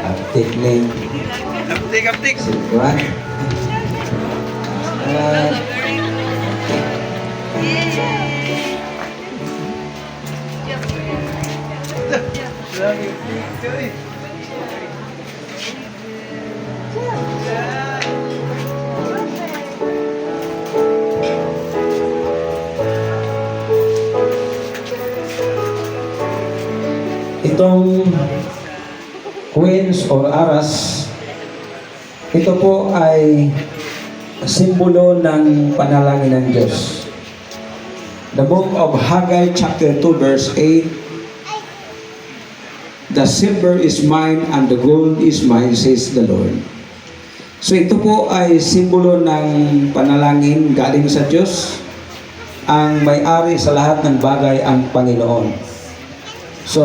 Aptik ning Aptik. sikuan. Itong queens or aras, ito po ay simbolo ng panalangin ng Diyos. The book of Haggai chapter 2 verse 8, "The silver is mine and the gold is mine, says the Lord." So ito po ay simbolo ng panalangin galing sa Diyos. Ang may-ari sa lahat ng bagay ang Panginoon. So,